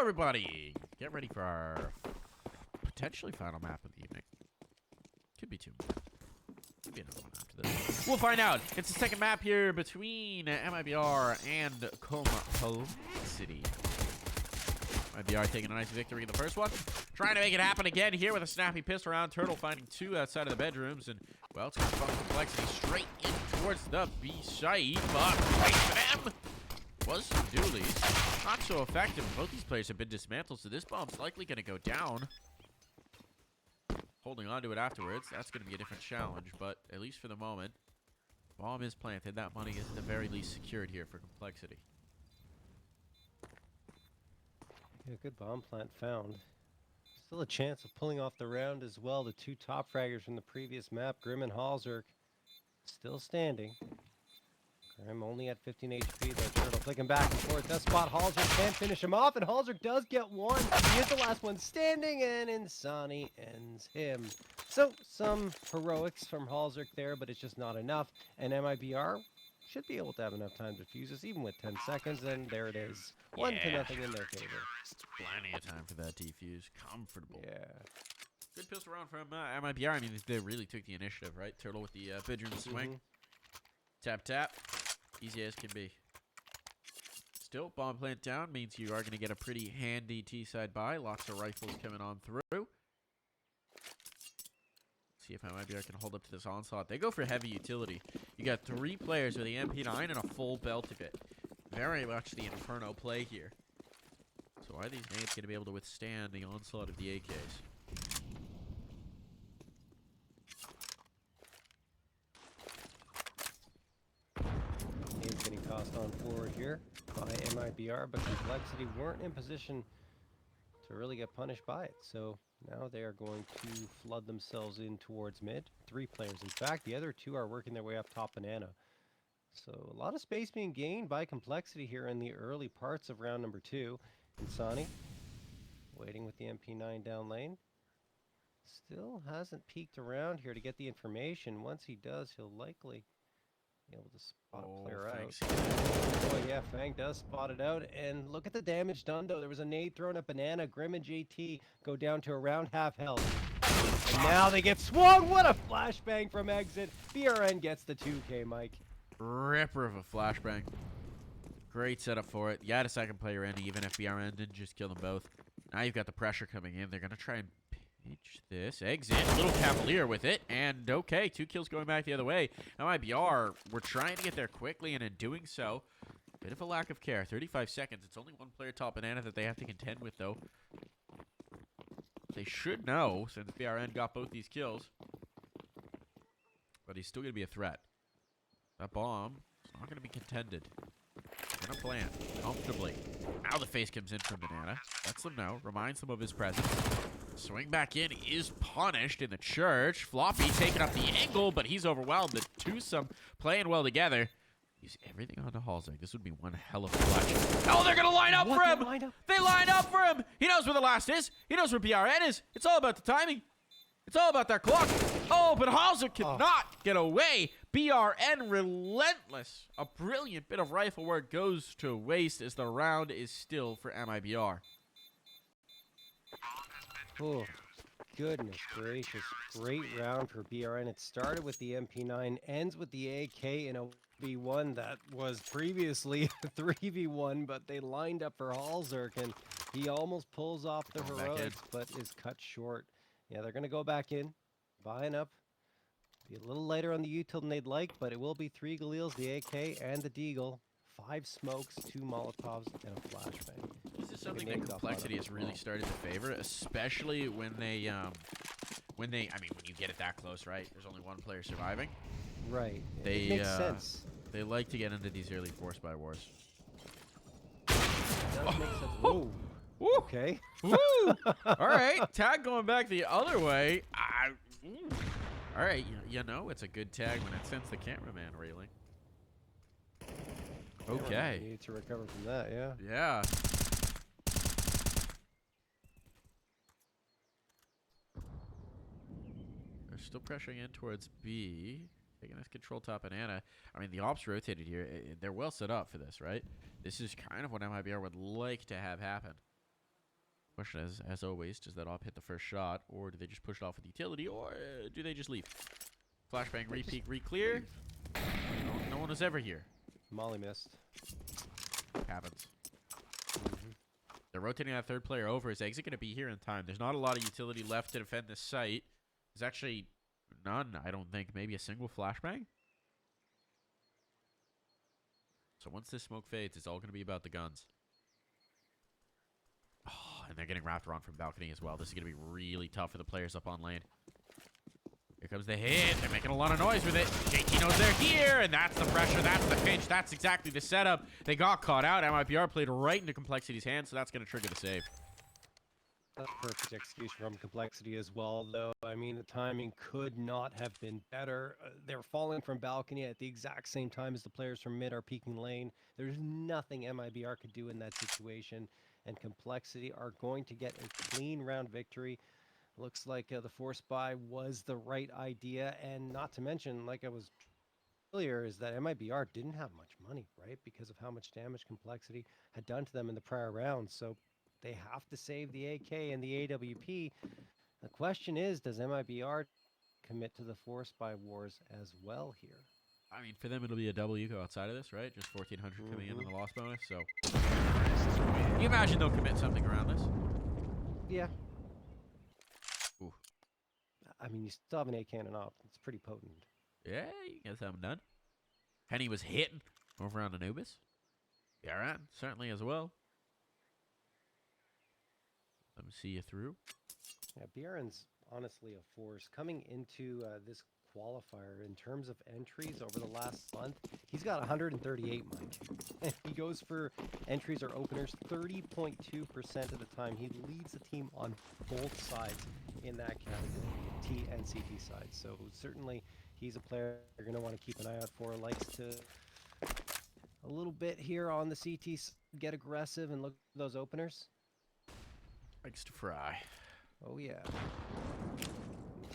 everybody! Get ready for our potentially final map of the evening. Could be two more. Could be another one after this. We'll find out. It's the second map here between MIBR and Complexity. MIBR taking a nice victory in the first one. Trying to make it happen again here with a snappy pistol round. Turtle finding two outside of the bedrooms. And, well, it's going to follow Complexity straight in towards the B site. But right for them was some dualies. Not so effective. Both these players have been dismantled, so this bomb's likely going to go down. Holding on to it afterwards, that's going to be a different challenge. But at least for the moment, bomb is planted. That money is at the very least secured here for Complexity. Yeah, good bomb plant found. Still a chance of pulling off the round as well. The two top fraggers from the previous map, Grim and Halzerk, still standing. Grim only at 15 HP, though. Turtle flicking back and forth. That spot, Halzerk can't finish him off, and Halzerk does get one. He is the last one standing, and Insani ends him. So, some heroics from Halzerk there, but it's just not enough. And MIBR should be able to have enough time to fuse this, even with 10 seconds, and there it is. 1-0 in their favor. Plenty of time for that defuse. Comfortable. Yeah. Good pistol round from MIBR. I mean, they really took the initiative, right? Turtle with the bedroom swing. Tap, tap. Easy as can be. Still, bomb plant down means you are going to get a pretty handy T-side buy. Lots of rifles coming on through. See if MIBR can hold up to this onslaught. They go for heavy utility. You got 3 players with the MP9 and a full belt of it. Very much the Inferno play here. So are these nades going to be able to withstand the onslaught of the AKs? Nades getting tossed on forward here by MIBR, but Complexity weren't in position to really get punished by it. So now they are going to flood themselves in towards mid. 3 players, in fact. The other 2 are working their way up top banana. So a lot of space being gained by Complexity here in the early parts of round number 2. Insani waiting with the MP9 down lane. Still hasn't peeked around here to get the information. Once he does, he'll likely be able to spot a player out. Oh yeah, Fang does spot it out. And look at the damage done, though. There was a nade thrown at Banana. Grim and JT go down to around half health. And now they get swung. What a flashbang from exit. BRN gets the 2K, Mike. Ripper of a flashbang. Great setup for it. You had a second player in, even if BRN didn't just kill them both. Now you've got the pressure coming in. They're going to try and pitch this. Exit. Little Cavalier with it. And okay, 2 kills going back the other way. MIBR, we're trying to get there quickly, and in doing so, bit of a lack of care. 35 seconds. It's only 1 player top banana that they have to contend with, though. They should know, since BRN got both these kills. But he's still going to be a threat. That bomb is not going to be contended. Gonna plant comfortably. Now the face comes in from Banana. Lets them know. Reminds them of his presence. Swing back in is punished in the church. Floppy taking up the angle, but he's overwhelmed. The twosome playing well together. Use everything on the Halzerk. This would be one hell of a clutch. Oh, they're gonna line up for him! They line up for him! He knows where the last is. He knows where BRN is. It's all about the timing. It's all about that clock. Oh, but Halzerk cannot get away. BRN relentless. A brilliant bit of rifle work goes to waste as the round is still for MIBR. Oh, goodness gracious. Great round for BRN. It started with the MP9, ends with the AK in a V1 that was previously a 3v1, but they lined up for Halzerk, and he almost pulls off the heroics, but is cut short. Yeah, they're going to go back in, buying up. Be a little lighter on the util than they'd like, but it will be 3 Galils, the AK, and the Deagle. 5 smokes, 2 Molotovs, and a flashbang. This is something that Complexity has really started to favor, especially when they, I mean, when you get it that close, right? There's only 1 player surviving. Right. It makes sense. They like to get into these early force buy wars. It does make sense. Whoa. Woo. Okay. Woo! All right, tag going back the other way. All right, you know it's a good tag when it sends the cameraman railing. Okay. You need to recover from that, yeah. Yeah. They're still pressuring in towards B. Taking this control top banana. I mean, the ops rotated here. They're well set up for this, right? This is kind of what MIBR would like to have happen. Question is, as always, does that op hit the first shot, or do they just push it off with utility, or do they just leave? Flashbang, re-peek, re-clear. No one was ever here. Molly missed. Happens. They're rotating that third player over. Is Exit going to be here in time? There's not a lot of utility left to defend this site. There's actually none, I don't think. Maybe a single flashbang? So once this smoke fades, it's all going to be about the guns. Oh, and they're getting wrapped around from balcony as well. This is going to be really tough for the players up on lane. Here comes the hit. They're making a lot of noise with it. JT knows they're here, and that's the pressure. That's the pinch. That's exactly the setup. They got caught out. MIBR played right into Complexity's hands, so that's going to trigger the save. That's perfect execution from Complexity as well, though. I mean, the timing could not have been better. They're falling from balcony at the exact same time as the players from mid are peeking lane. There's nothing MIBR could do in that situation, and Complexity are going to get a clean round victory. Looks like the force buy was the right idea, and not to mention, like I was earlier, is that MIBR didn't have much money, right? Because of how much damage Complexity had done to them in the prior rounds. So they have to save the AK and the AWP. The question is, does MIBR commit to the force buy wars as well here? I mean, for them, it'll be a double eco outside of this, right? Just 1,400 coming in on the loss bonus, so... You imagine they'll commit something around this? Yeah. Ooh. I mean, you still have an A cannon op. It's pretty potent. Yeah, you get something done. Henny was hitting over on Anubis. Yaran, certainly as well. Let me see you through. Yeah, Bjorn's honestly a force. Coming into this qualifier, in terms of entries over the last month, he's got 138, Mike. He goes for entries or openers 30.2% of the time. He leads the team on both sides in that category, T and CT side. So certainly he's a player you're going to want to keep an eye out for. Likes to a little bit here on the CT, get aggressive and look for those openers. Likes to fry. Oh yeah.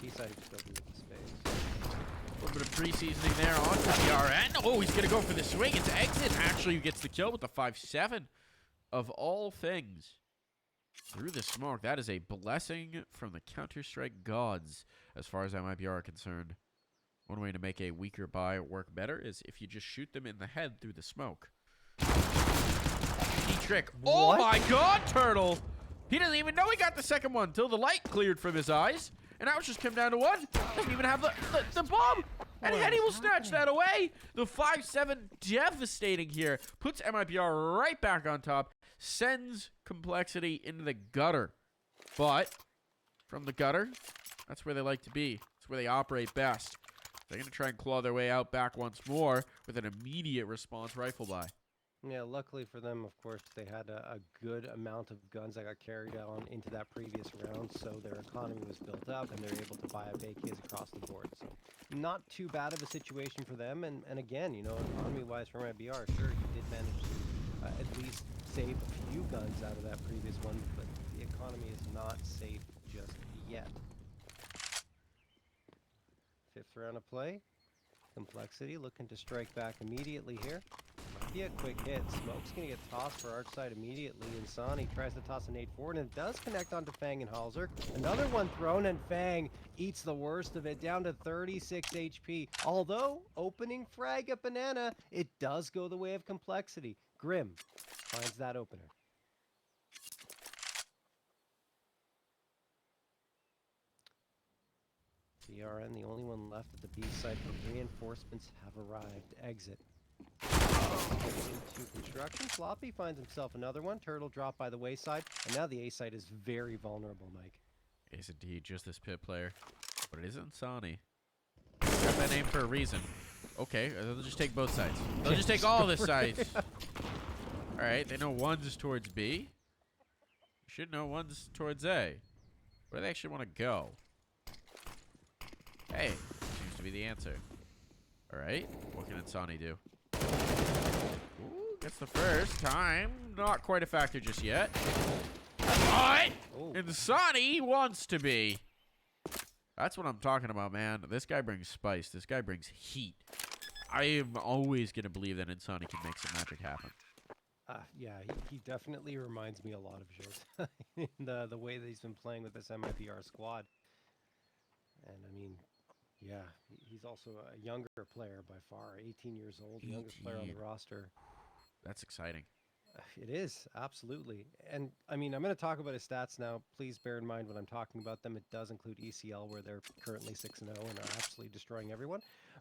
T side just opened up the space. A little bit of pre-seasoning there on TRN. Oh, he's going to go for the swing. It's Exit actually who gets the kill with the 5-7 of all things. Through the smoke. That is a blessing from the Counter-Strike gods as far as MIBR are concerned. One way to make a weaker buy work better is if you just shoot them in the head through the smoke. Neat trick. Oh my god, Turtle! He doesn't even know he got the second one till the light cleared from his eyes. And now it's just come down to one. Doesn't even have the bomb. And Henny will snatch that away. The 5-7 devastating here. Puts MIBR right back on top. Sends Complexity into the gutter. But from the gutter, that's where they like to be. That's where they operate best. They're going to try and claw their way out back once more with an immediate response rifle buy. Yeah, luckily for them, of course, they had a good amount of guns that got carried on into that previous round, so their economy was built up, and they're able to buy up AKs across the board. So not too bad of a situation for them, and again, you know, economy-wise for MIBR, sure, he did manage to at least save a few guns out of that previous one, but the economy is not safe just yet. Fifth round of play. Complexity looking to strike back immediately here. Be a quick hit. Smoke's going to get tossed for arch side immediately. Insani tries to toss a nade forward, and it does connect onto Fang and Halzer. Another one thrown, and Fang eats the worst of it, down to 36 HP. Although, opening frag at Banana, it does go the way of Complexity. Grim finds that opener. BRN, the only one left at the B site, but reinforcements have arrived. Exit. Into construction. Floppy finds himself another one. Turtle dropped by the wayside, and now the A site is very vulnerable, Mike. It is indeed just this pit player, but it is Insani. Got that name for a reason. Okay, they'll just take both sides. They'll just take all the sides. All right, they know one's towards B. You should know one's towards A. Where do they actually want to go? Hey, seems to be the answer. All right, what can Insani do? Ooh, gets the first time. Not quite a factor just yet. But Insani wants to be. That's what I'm talking about, man. This guy brings spice. This guy brings heat. I am always going to believe that Insani can make some magic happen. Yeah, he definitely reminds me a lot of Jose in the way that he's been playing with this MIBR squad. And I mean, yeah, he's also a younger player by far, 18 years old, youngest player on the 18. roster. That's exciting. It is, absolutely. And I mean, I'm going to talk about his stats now. Please bear in mind when I'm talking about them, it does include ECL, where they're currently 6-0 and are absolutely destroying everyone.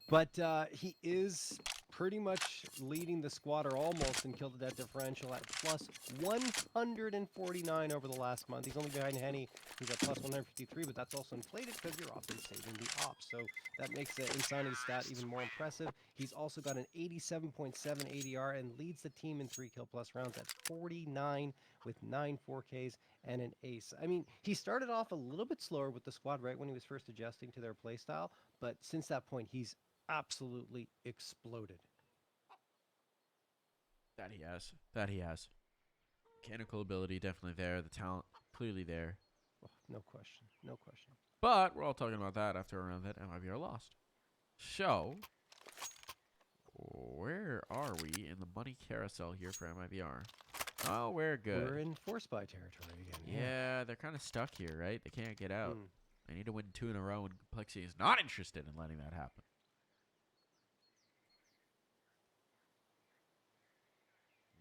But he is pretty much leading the squad, or almost, in kill to death differential at plus 149 over the last month. He's only behind Henny, who's at plus 153, but that's also inflated because you're often saving the ops. So that makes the insani stat even more impressive. He's also got an 87.7 ADR and leads the team in 3 kill plus rounds at 49 with 9 4Ks and an ace. I mean, he started off a little bit slower with the squad right when he was first adjusting to their playstyle, but since that point, he's absolutely exploded. That he has. That he has. Mechanical ability definitely there. The talent clearly there. Oh, no question. No question. But we're all talking about that after a round that MIBR lost. So, where are we in the money carousel here for MIBR? Oh, we're good. We're in force buy territory again. Yeah, they're kind of stuck here, right? They can't get out. Hmm. They need to win 2 in a row, and Complexity is not interested in letting that happen.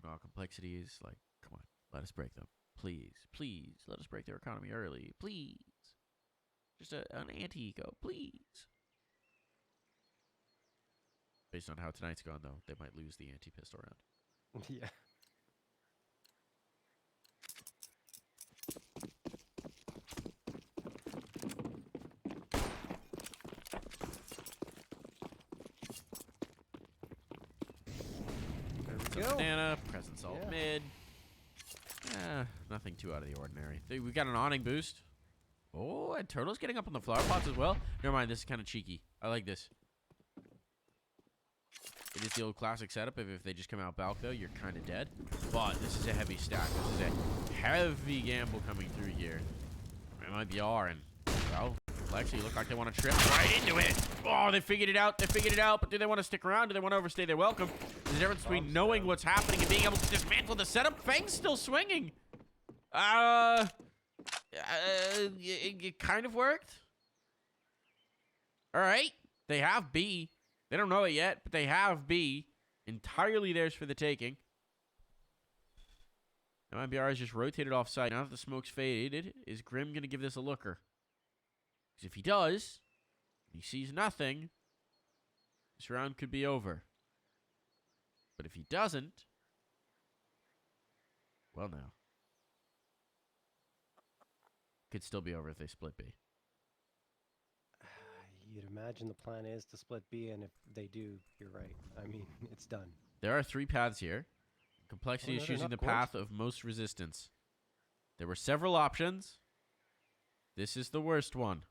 No, Complexity is like, come on, let us break them. Please, please, let us break their economy early. Please. Just an anti-eco, please. Based on how tonight's gone, though, they might lose the anti-pistol round. Yeah. Go. Banana, presence alt mid. Nothing too out of the ordinary. We got an awning boost. Oh, and Turtle's getting up on the flower pots as well. Never mind, this is kind of cheeky. I like this. It is the old classic setup of if they just come out bulk, though, you're kind of dead. But this is a heavy stack. This is a heavy gamble coming through here. MIBR and, well, Complexity look like they want to trip right into it. Oh, they figured it out. They figured it out. But do they want to stick around? Do they want to overstay their welcome? There's a difference between knowing what's happening and being able to dismantle the setup. Fang's still swinging. It kind of worked. All right. They have B. They don't know it yet, but they have B. Entirely theirs for the taking. MIBR has just rotated offside. Now that the smoke's faded, is Grim going to give this a looker? Because if he does, he sees nothing, this round could be over. But if he doesn't, well, now. Could still be over if they split B. You'd imagine the plan is to split B, and if they do, you're right. I mean, it's done. There are 3 paths here. Complexity is choosing the going. path of most resistance. There were several options. This is the worst one.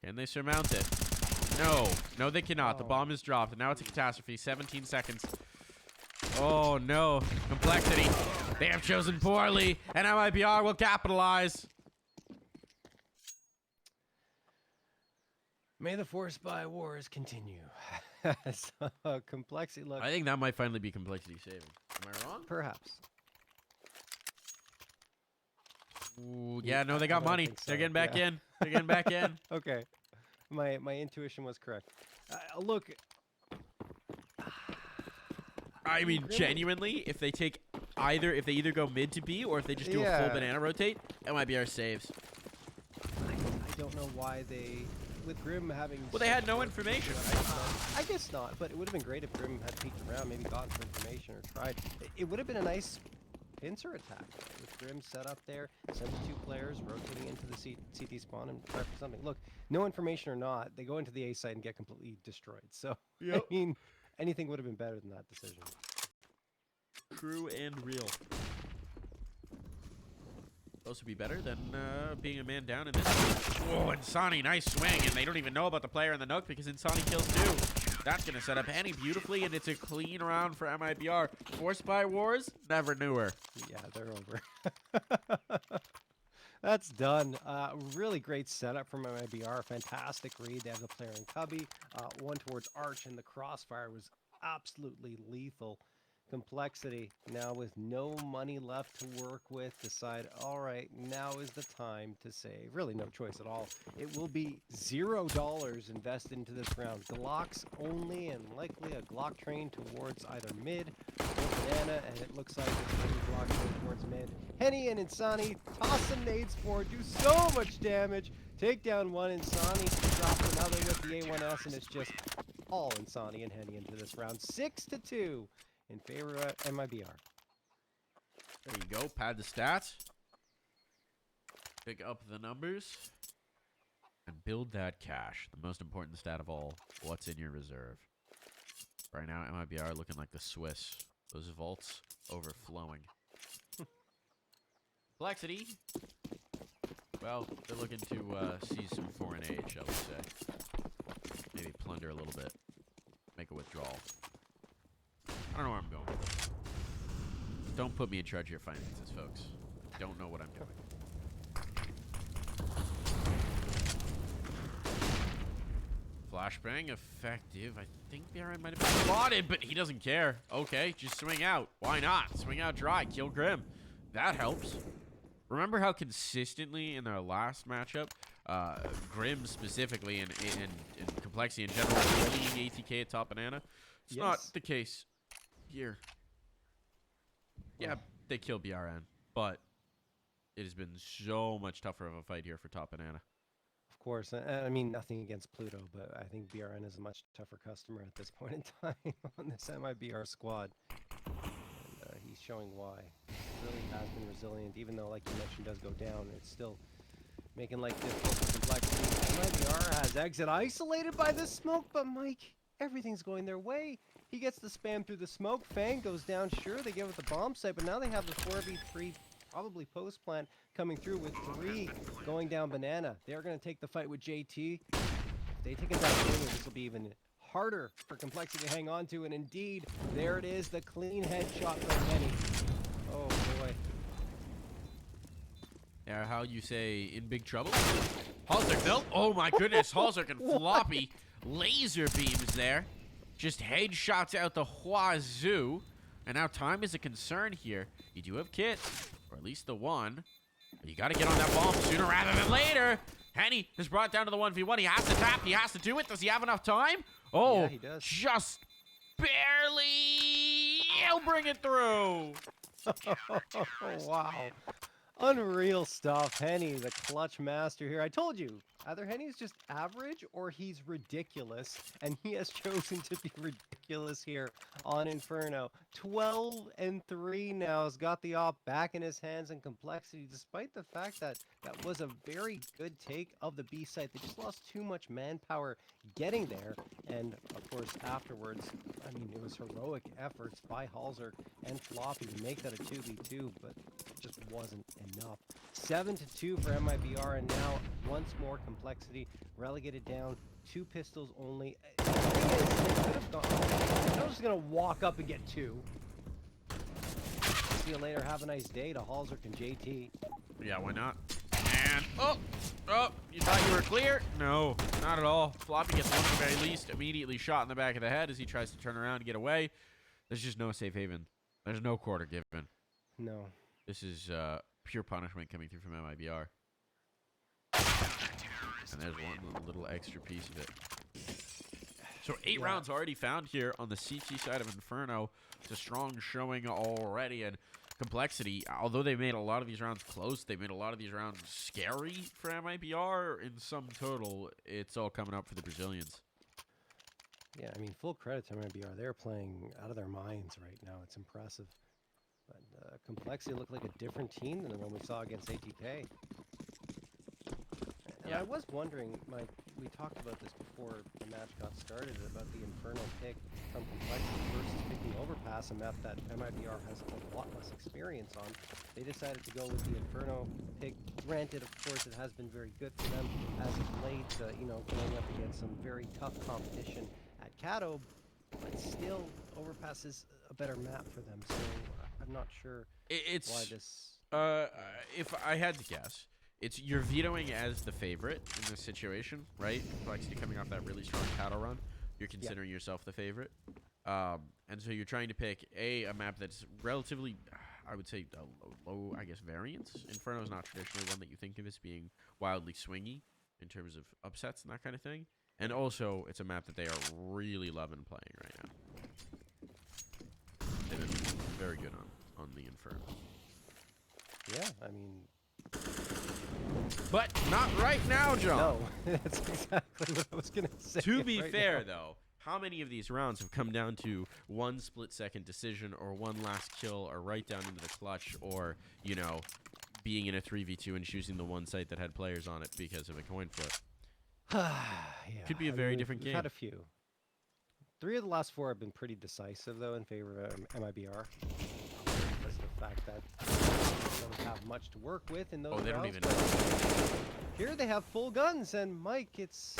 Can they surmount it? No. No, they cannot. The bomb is dropped, and now it's a catastrophe. 17 seconds. Oh, no. Complexity. They have chosen poorly, and MIBR will capitalize. May the force by wars continue. So, Complexity, look. I think that might finally be Complexity saving. Am I wrong? Perhaps. Ooh, yeah, no, they got I don't money. think so. They're getting back Yeah. in. They're getting back in. Okay. My intuition was correct. Look. I mean, genuinely, if they take if they either go mid to B or if they just do a full banana rotate, MIBR saves. I don't know why they, with Grim having. Well, they had no information. I guess not, but it would have been great if Grim had peeked around, maybe gotten some information or tried. It would have been a nice pincer attack with Grim set up there, send the 2 players rotating into the CT spawn and try for something. Look, no information or not, they go into the A site and get completely destroyed. So, I mean, anything would have been better than that decision. True and real. Supposed to be better than being a man down in this. Whoa, Insani, nice swing, and they don't even know about the player in the Nook because Insani kills 2. That's going to set up Henny beautifully, and it's a clean round for MIBR. Forced by Wars? Never knew her. Yeah, they're over. That's done. Really great setup from MIBR. Fantastic read. They have the player in Cubby. One towards Arch, and the crossfire was absolutely lethal. Complexity, now with no money left to work with, decide, all right, now is the time to save. Really no choice at all. It will be $0 invested into this round. Glocks only, and likely a Glock train towards either mid or banana, and it looks like it's going to be Glock train towards mid. Henny and Insani toss some nades forward, do so much damage. Take down one, Insani drops another with the A1S, and it's just all Insani and Henny into this round. 6-2. In favor of MIBR. There you go. Pad the stats. Pick up the numbers. And build that cash. The most important stat of all. What's in your reserve? Right now, MIBR looking like the Swiss. Those vaults overflowing. Complexity. Well, they're looking to seize some foreign aid, shall we say. Maybe plunder a little bit. Make a withdrawal. I don't know where I'm going with this. Don't put me in charge of your finances, folks. Don't know what I'm doing. Flashbang effective. I think BRN might have been spotted, but he doesn't care. Okay, just swing out. Why not? Swing out dry. Kill Grim. That helps. Remember how consistently in their last matchup, Grim specifically and Complexity in general, winning ATK at top banana? It's not the case here. Yeah, they killed BRN, but it has been so much tougher of a fight here for top banana. Of course, I mean, nothing against Pluto, but I think BRN is a much tougher customer at this point in time on this MIBR squad. And he's showing why. He really has been resilient, even though, like you mentioned, does go down. It's still making life difficult for Complexity. MIBR has exit isolated by the smoke, but Mike, everything's going their way. He gets the spam through the smoke. Fang goes down. Sure, they give it the bomb site, but now they have the 4v3, probably post plant, coming through with 3 going down banana. They're going to take the fight with JT. If they take it down sooner, this will be even harder for Complexity to hang on to. And indeed, there it is, the clean headshot from Henny. Oh boy. Yeah, how you say in big trouble? Halsek, nope. Oh my goodness, Halsek and floppy laser beams there. Just headshots out the wazoo. And now time is a concern here. You do have kits, or at least the one. But you got to get on that bomb sooner rather than later. Henny is brought down to the 1v1. He has to tap. He has to do it. Does he have enough time? Oh, yeah, he does. Just barely. He'll bring it through. Wow. Unreal stuff. Henny, the clutch master here. I told you, either Henny's just average or he's ridiculous, and he has chosen to be ridiculous here on Inferno. 12-3 now, has got the op back in his hands, and Complexity, despite the fact that that was a very good take of the B site. They just lost too much manpower getting there, and of course afterwards, I mean, it was heroic efforts by Halzer and Floppy to make that a 2v2, but it just wasn't enough. 7-2 for MIBR, and now once more Complexity relegated down 2 pistols only. The thing is, they could have gone. I was just gonna walk up and get 2. See you later. Have a nice day to Halzer and JT. Yeah, why not? And oh, you thought you were clear? No, not at all. Floppy gets one at the very least, immediately shot in the back of the head as he tries to turn around and get away. There's just no safe haven. There's no quarter given. No. This is pure punishment coming through from MIBR. And there's one little extra piece of it. So 8 rounds already found here on the CT side of Inferno. It's a strong showing already. And Complexity, although they made a lot of these rounds close, they made a lot of these rounds scary for MIBR. In sum total, it's all coming up for the Brazilians. Yeah, I mean, full credit to MIBR. They're playing out of their minds right now. It's impressive. But Complexity looked like a different team than the one we saw against ATK. And I was wondering, Mike, we talked about this before the match got started, about the Inferno pick from Complexity versus picking Overpass, a map that MIBR has a lot less experience on. They decided to go with the Inferno pick. Granted, of course, it has been very good for them as of late, you know, going up against some very tough competition at Cato, but still, Overpass is a better map for them, so I'm not sure why this... If I had to guess, you're vetoing as the favorite in this situation, right? Complexity coming off that really strong Cato run. You're considering yourself the favorite? And so you're trying to pick a map that's relatively, I would say, low, I guess, variance. Inferno is not traditionally one that you think of as being wildly swingy in terms of upsets and that kind of thing. And also, it's a map that they are really loving playing right now. They've been very good on the Inferno. Yeah, I mean... But not right now, John. No, that's exactly what I was going to say. To be right fair, now. though, how many of these rounds have come down to one split-second decision or one last kill or right down into the clutch or, you know, being in a 3v2 and choosing the one site that had players on it because of a coin flip? Yeah, Could be a I very mean, different we've game. had a few. 3 of the last 4 have been pretty decisive, though, in favor of MIBR. Because of the fact that they don't have much to work with in those rounds. Oh, they don't even but know. here they have full guns, and Mike, it's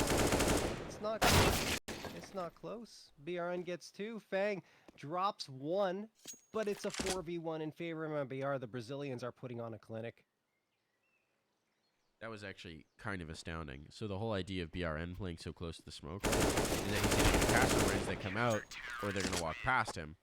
not close. BRN gets 2. Fang drops 1, but it's a 4v1 in favor of MIBR. The Brazilians are putting on a clinic. That was actually kind of astounding. So the whole idea of BRN playing so close to the smoke is that he's going to catch the rounds that come out, or they're going to walk past him.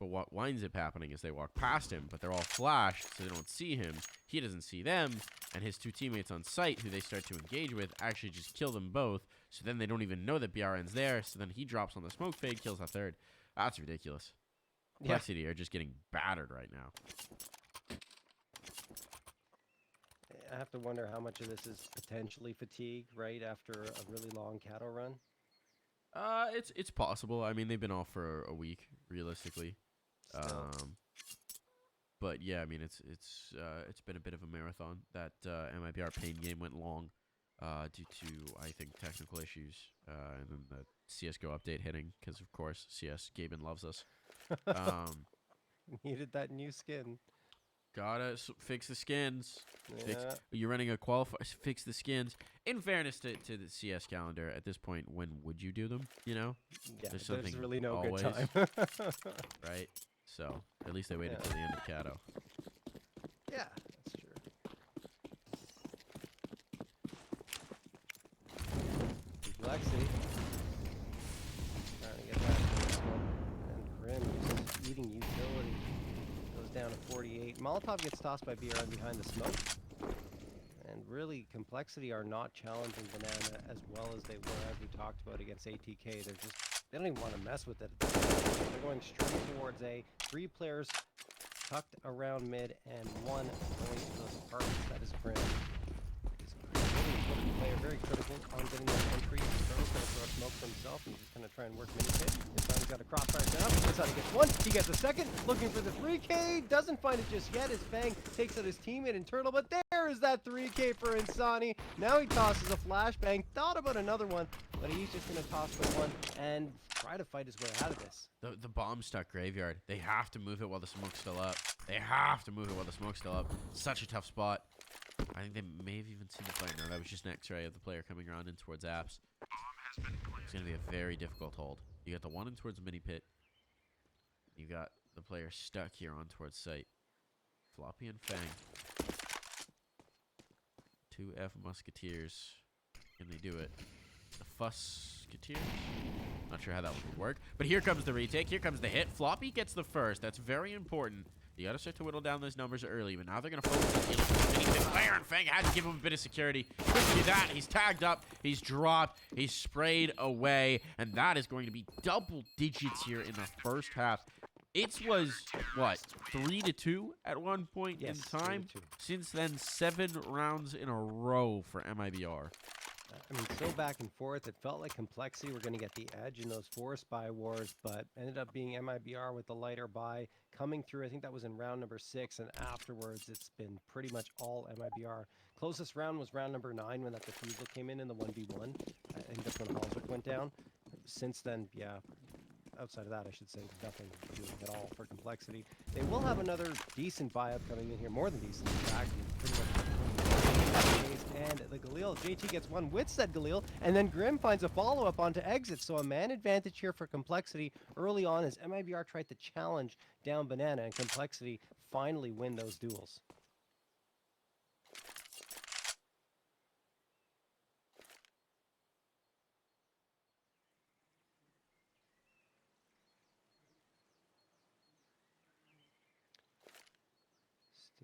But what winds up happening is they walk past him, but they're all flashed, so they don't see him. He doesn't see them, and his 2 teammates on site, who they start to engage with, actually just kill them both. So then they don't even know that BRN's there, so then he drops on the smoke fade, kills a 3rd. That's ridiculous. Complexity are just getting battered right now. I have to wonder how much of this is potentially fatigue, right, after a really long cattle run. It's possible. I mean, they've been off for a week, realistically. But yeah, I mean, it's been a bit of a marathon. That MIBR pain game went long due to, I think, technical issues, and then the CSGO update hitting because, of course, CS Gaben loves us. Needed that new skin. Gotta fix the skins. Yeah. You're running a qualifier. Fix the skins. In fairness to the CS calendar, at this point, when would you do them? You know, Yeah, there's really no always, good time. right? So at least they waited till the end of Cato. Yeah, that's true. Complexity. Trying to get back to this one. And Grim just eating utility. Goes down to 48. Molotov gets tossed by BRN behind the smoke. And really, Complexity are not challenging Banana as well as they were, as we talked about, against ATK. They don't even want to mess with it. They're going straight towards A. 3 players tucked around mid, and 1 going to those apartments. That is Grim. He's a really important player, very critical on getting that entry. Inferno's going to throw a smoke for himself, and he's just going to try and work mini pit. This time he's got a crossfire down. This time he gets 1. He gets a 2nd. Looking for the 3K. Doesn't find it just yet as Fang takes out his teammate in Turtle, but there is that 3K for Insani. Now he tosses a flashbang. Thought about another one, but he's just going to toss the 1 and try to fight his way out of this. The bomb stuck graveyard. They have to move it while the smoke's still up. They have to move it while the smoke's still up. Such a tough spot. I think they may have even seen the player. No, that was just an X-ray of the player coming around in towards apps. It's going to be a very difficult hold. You got the 1 in towards mini pit. You got the player stuck here on towards site. Floppy and Fang. 2 F Musketeers. Can they do it? The Fusketeers? Not sure how that would work. But here comes the retake. Here comes the hit. Floppy gets the first. That's very important. You got to start to whittle down those numbers early, but now they're going to focus on killing the player, and Fang had to give him a bit of security. Couldn't do that. He's tagged up. He's dropped. He's sprayed away, and that is going to be double digits here in the first half. It was, what, 3-2 at one point in time? 3-2. Since then, 7 rounds in a row for MIBR. I mean, so back and forth. It felt like Complexity were going to get the edge in those forest buy wars, but ended up being MIBR with the lighter buy coming through. I think that was in round number 6, and afterwards it's been pretty much all MIBR. Closest round was round number 9 when that defusal came in the 1v1. I think that's when Halswick went down. Since then, yeah, outside of that, I should say, nothing doing at all for Complexity. They will have another decent buy-up coming in here, more than decent, in fact. Pretty much. And the Galil, JT gets 1 with said Galil, and then Grim finds a follow-up onto exit. So a man advantage here for Complexity early on as MIBR tried to challenge down Banana, and Complexity finally win those duels.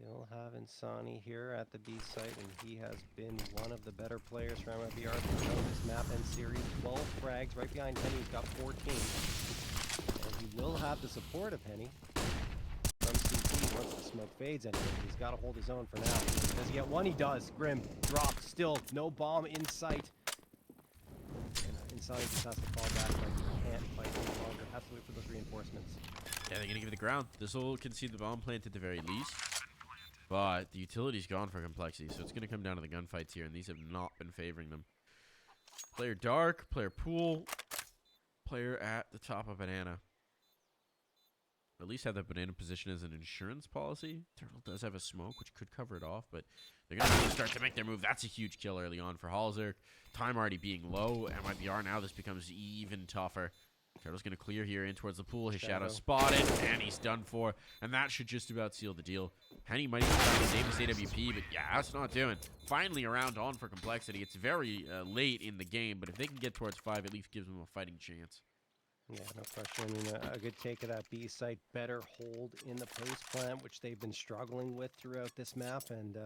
Still have Insani here at the B site, and he has been one of the better players for MIBR throughout this map and series. 12 frags right behind Penny, who's got 14. And he will have the support of Penny from CT once the smoke fades anyway. He's got to hold his own for now. Does he get one? He does. Grim dropped. Still no bomb in sight. Insani just has to fall back. Like he can't fight any longer. Has to wait for those reinforcements. Yeah, they're going to give it the ground. This will concede the bomb plant at the very least. But the utility's gone for complexity, so it's going to come down to the gunfights here, and these have not been favoring them. Player dark, player pool, player at the top of banana. At least have that banana position as an insurance policy. Turtle does have a smoke, which could cover it off, but they're going to have to start to make their move. That's a huge kill early on for Halzerk. Time already being low. MIBR now, this becomes even tougher. Turtle's going to clear here in towards the pool. His shadow spotted, and he's done for. And that should just about seal the deal. Penny might even try to save his AWP, but yeah, that's not doing. Finally a round on for complexity. It's very late in the game, but if they can get towards 5, at least gives them a fighting chance. Yeah, no question. I mean, a good take of that B site. Better hold in the post plant, which they've been struggling with throughout this map. And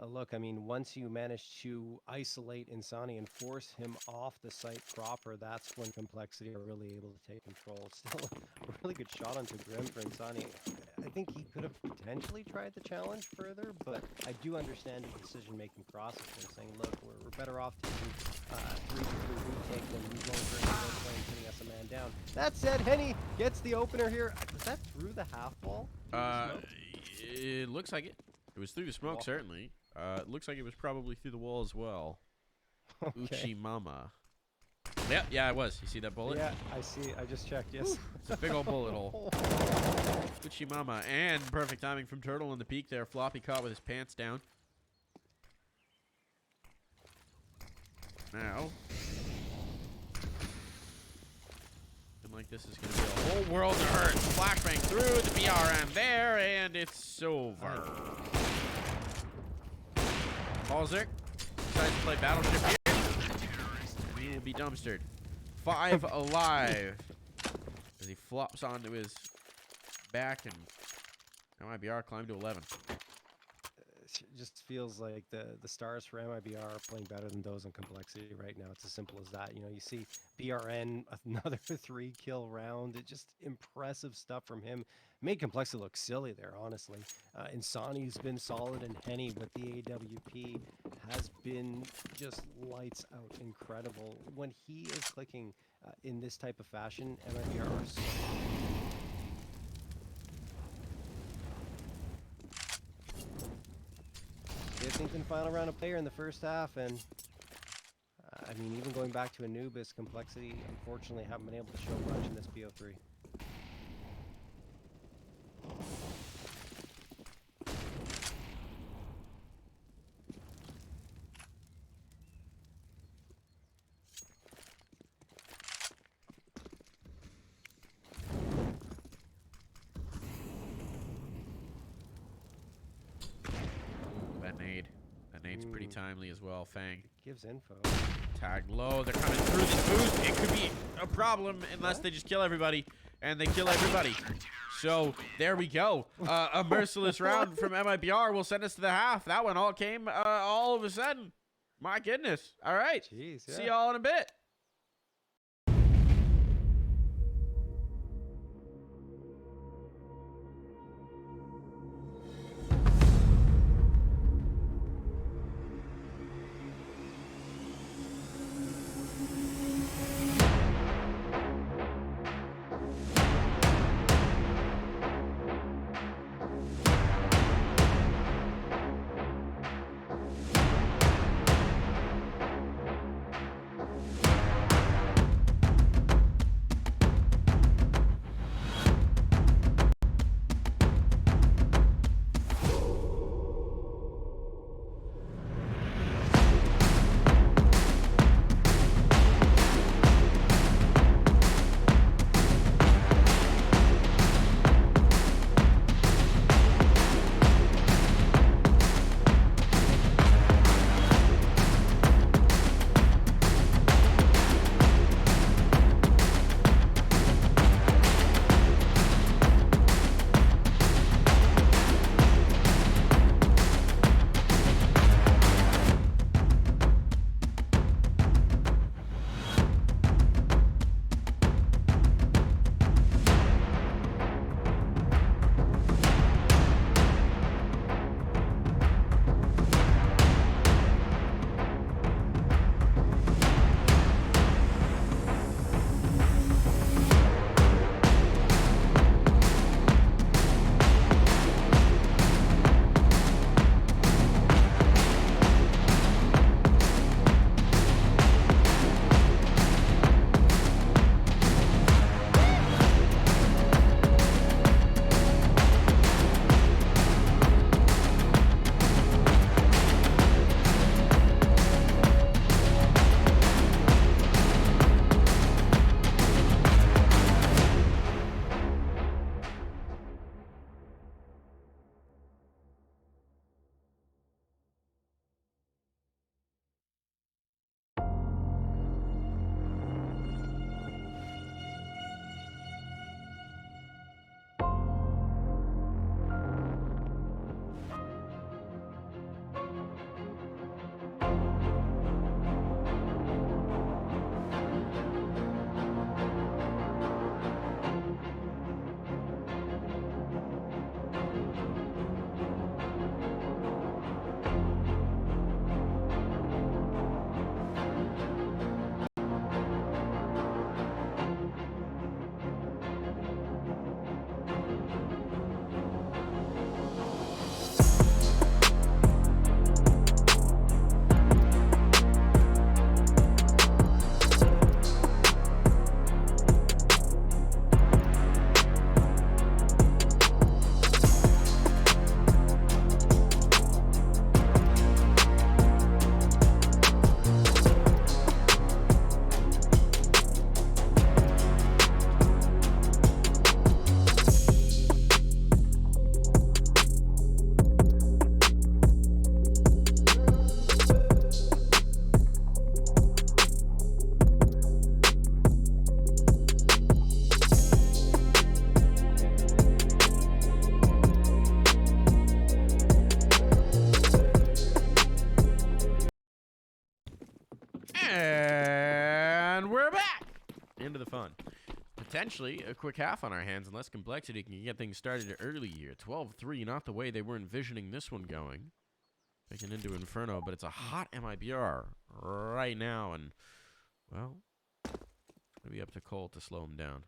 look, I mean, once you manage to isolate Insani and force him off the site proper, that's when complexity are really able to take control. Still a really good shot onto Grim for Insani. I think he could have potentially tried the challenge further, but I do understand the decision-making process. They're saying, look, we're better off taking 3-3 retake than we going for a play and putting us a man down. That said, Henny gets the opener here. Was that through the half wall? It looks like it. It was through the smoke, certainly. It looks like it was probably through the wall as well. Okay. Uchimama. Yep, yeah, it was. You see that bullet? Yeah, I see. I just checked, yes. It's a big old bullet hole. Uchimama. And perfect timing from Turtle in the peak there. Floppy caught with his pants down. Now. Looking like this is going to be a whole world of hurt. Flashbang through the BRM there, and it's over. Halzerk decides to play Battleship here. He will be dumpstered. 5 alive. As he flops onto his back, and MIBR climbed to 11. It just feels like the stars for MIBR are playing better than those in complexity right now. It's as simple as that. You know, you see BRN, another 3-kill round. It's just impressive stuff from him. Made complexity look silly there, honestly. Insani's been solid and Henny, but the AWP has been just lights out incredible. When he is clicking in this type of fashion, MIBR are so Fifth final round of player in the first half, and I mean, even going back to Anubis, complexity unfortunately haven't been able to show much in this BO3. That nade's pretty timely as well. Fang. It gives info. Tag low. They're coming through this boost. It could be a problem unless they just kill everybody. And they kill everybody. So, there we go. A merciless round from MIBR will send us to the half. That one all came all of a sudden. My goodness. All right. Jeez, yeah. See y'all in a bit. potentially a quick half on our hands unless Complexity can get things started early here. 12-3, not the way they were envisioning this one going. Taking into Inferno, but it's a hot MIBR right now, and, well, it's going to be up to Cole to slow him down.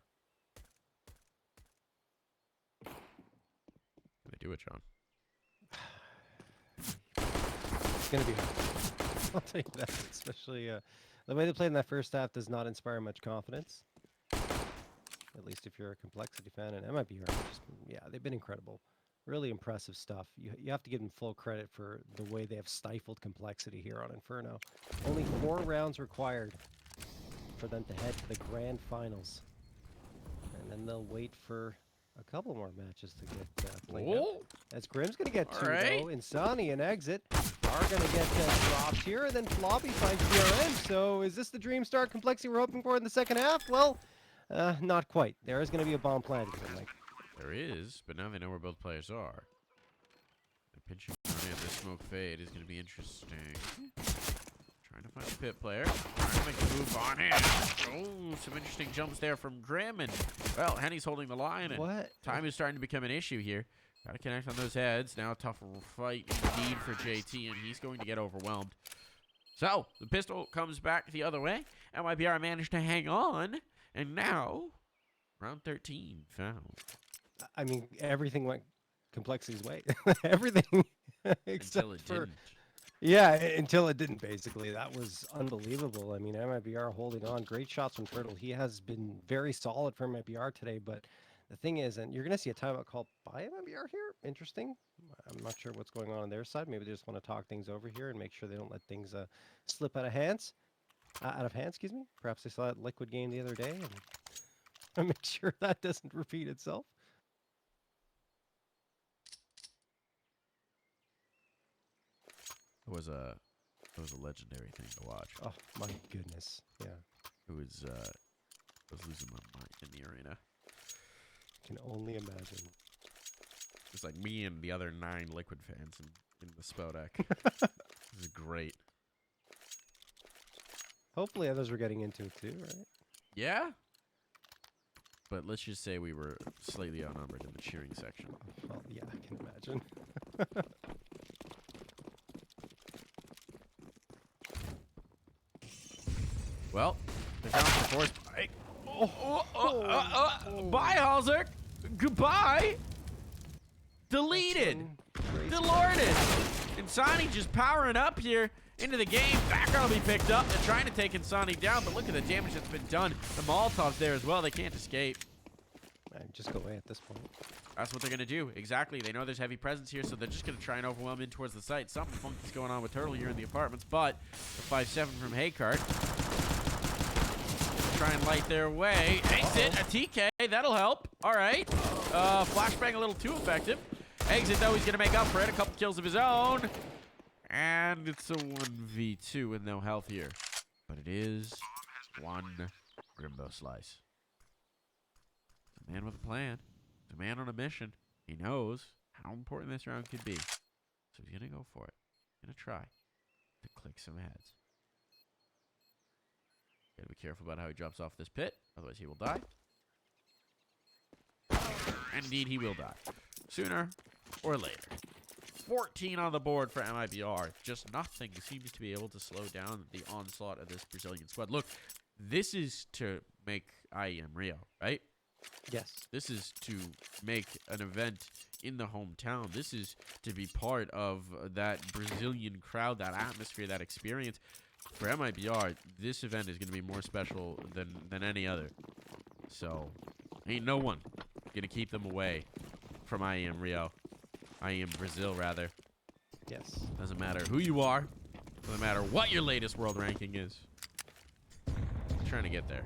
Can they do it, John? It's going to be hard. I'll tell you that. Especially the way they played in that first half does not inspire much confidence. At least if you're a Complexity fan, and MIBR, yeah, they've been incredible. Really impressive stuff. You have to give them full credit for the way they have stifled Complexity here on Inferno. Only 4 rounds required for them to head to the grand finals. And then they'll wait for a couple more matches to get played out. As Grim's going to get 2, though. Insani and Exit are going to get dropped here, and then Floppy finds DRM. So is this the dream start Complexity we're hoping for in the second half? Well, not quite. There is going to be a bomb planted here, Mike. There is, but now they know where both players are. They're pinching on this smoke fade is going to be interesting. Trying to find a pit player. Trying to make a move on him. Oh, some interesting jumps there from Grim. And, well, Henny's holding the line. And time is starting to become an issue here. Got to connect on those heads. Now a tough fight indeed for JT, and he's going to get overwhelmed. So, the pistol comes back the other way. MIBR managed to hang on. And now, round 13 found. I mean, everything went Complexity's way. Everything. Until it didn't. Yeah, until it didn't, basically. That was unbelievable. I mean, MIBR holding on. Great shots from Turtle. He has been very solid for MIBR today, but the thing is, and you're going to see a timeout called by MIBR here. Interesting. I'm not sure what's going on their side. Maybe they just want to talk things over here and make sure they don't let things slip out of hands. Excuse me. Perhaps they saw that Liquid game the other day and make sure that doesn't repeat itself. It was a legendary thing to watch. Oh my goodness! Yeah, it was losing my mind in the arena. Can only imagine. It's like me and the other 9 Liquid fans in the Spodek. This is great. Hopefully others were getting into it too, right? Yeah. But let's just say we were slightly outnumbered in the cheering section. Well, yeah, I can imagine. Well, they're down for force. Bye, Halzer. Goodbye. Deleted. Delorded. Insani just powering up here into the game. Background will be picked up. They're trying to take Insani down, but look at the damage that's been done. The Molotov's there as well. They can't escape. Man, just go away at this point. That's what they're going to do. Exactly. They know there's heavy presence here, so they're just going to try and overwhelm in towards the site. Something funky's going on with Turtle here in the apartments, but the 5-7 from Haykart. Try and light their way. Exit, a TK. That'll help. All right. Flashbang a little too effective. Exit, though, he's going to make up for it. A couple kills of his own. And it's a 1v2 with no health here. But it is one Grimbo Slice. It's a man with a plan. It's a man on a mission. He knows how important this round could be. So he's going to go for it. He's going to try to click some heads. Gotta be careful about how he drops off this pit. Otherwise he will die. And indeed he will die. Sooner or later. 14 on the board for MIBR. Just nothing seems to be able to slow down the onslaught of this Brazilian squad. Look, this is to make IEM Rio, right? Yes. This is to make an event in the hometown. This is to be part of that Brazilian crowd, that atmosphere, that experience. For MIBR, this event is going to be more special than any other. So, ain't no one going to keep them away from IEM Rio. IEM Brazil, rather. Yes. Doesn't matter who you are. Doesn't matter what your latest world ranking is. I'm trying to get there.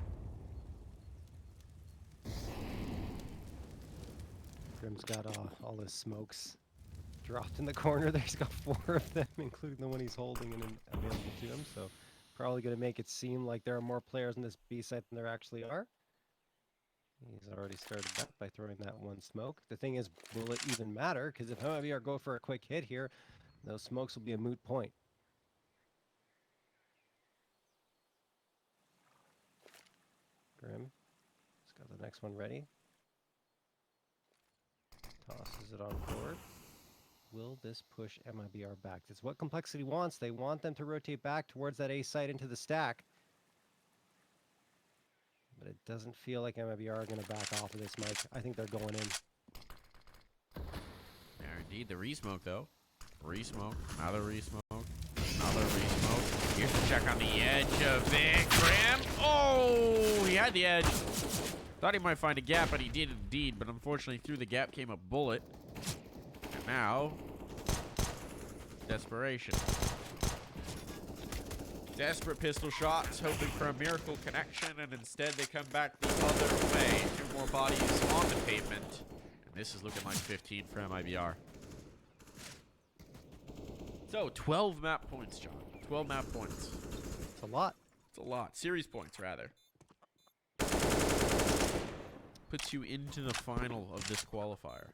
Grim's got all his smokes dropped in the corner there. He's got 4 of them, including the one he's holding and available to him. So probably going to make it seem like there are more players in this B site than there actually are. He's already started that by throwing that one smoke. The thing is, will it even matter? Because if MIBR go for a quick hit here, those smokes will be a moot point. Grim. He's got the next one ready. Tosses it on board. Will this push MIBR back? That's what Complexity wants. They want them to rotate back towards that A site into the stack. But it doesn't feel like MIBR are going to back off of this, Mike. I think they're going in. There indeed. The resmoke, though. Resmoke. Another resmoke. Another resmoke. Here's the check on the edge of it. Graham. Oh, he had the edge. Thought he might find a gap, but he did indeed. But unfortunately, through the gap came a bullet. And now, desperation. Desperate pistol shots, hoping for a miracle connection, and instead they come back the other way. 2 more bodies on the pavement. And this is looking like 15 for MIBR. So, 12 map points, John. 12 map points. It's a lot. It's a lot. Series points, rather. Puts you into the final of this qualifier.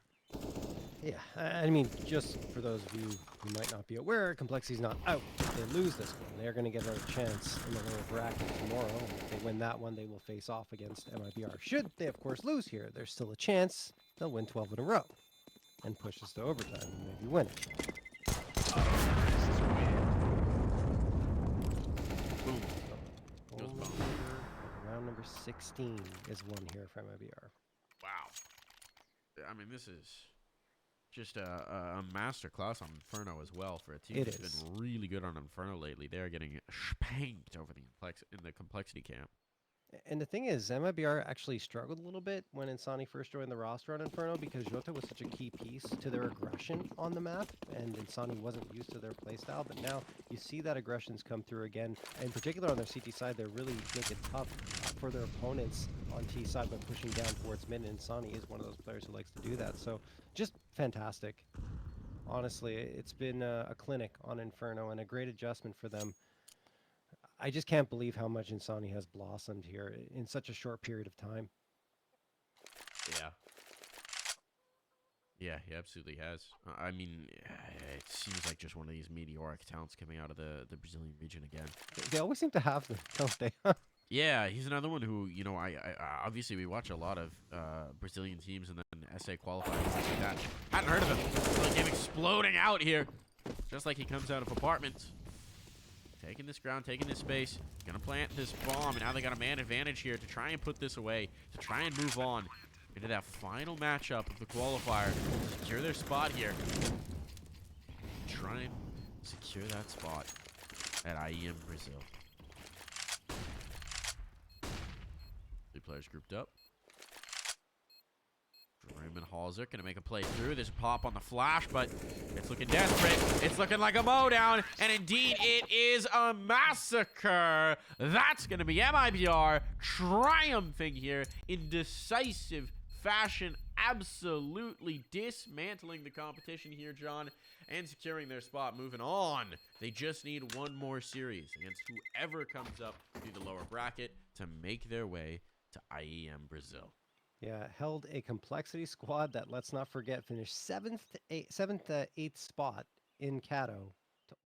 Yeah, I mean, just for those of you who might not be aware, Complexity's not out. If they lose this one, they're going to get another chance in the lower bracket tomorrow. If they win that one, they will face off against MIBR. Should they, of course, lose here, there's still a chance they'll win 12 in a row and push us to overtime and maybe win it. Boom. So, Goes bomb. round number 16 is won here for MIBR. Wow. I mean, this is just a master class on Inferno as well for a team It that's is. been really good on Inferno lately. They're getting spanked over in the complexity camp. And the thing is, MIBR actually struggled a little bit when Insani first joined the roster on Inferno because Jota was such a key piece to their aggression on the map, and Insani wasn't used to their playstyle. But now you see that aggression's come through again. In particular on their CT side, they're really making it tough for their opponents on T side by pushing down towards mid, and Insani is one of those players who likes to do that. So just fantastic. Honestly, it's been a clinic on Inferno and a great adjustment for them. I just can't believe how much Insani has blossomed here in such a short period of time. Yeah. Yeah, he absolutely has. I mean, it seems like just one of these meteoric talents coming out of the Brazilian region again. They always seem to have them, don't they? Yeah, he's another one who, you know, I obviously we watch a lot of Brazilian teams and then SA qualifiers and things like that. Hadn't heard of him. Like him exploding out here, just like he comes out of apartments. Taking this ground, taking this space, gonna plant this bomb, and now they got a man advantage here to try and put this away, to try and move on into that final matchup of the qualifier, secure their spot here. Try and secure that spot at IEM Brazil. 3 players grouped up. Raymond Halzer gonna make a play through. There's a pop on the flash, but it's looking desperate. It's looking like a mowdown, and indeed it is a massacre. That's gonna be MIBR triumphing here in decisive fashion, absolutely dismantling the competition here, John, and securing their spot. Moving on, they just need one more series against whoever comes up through the lower bracket to make their way to IEM Brazil. Yeah, held a complexity squad that, let's not forget, finished 7th, 8th spot in Cato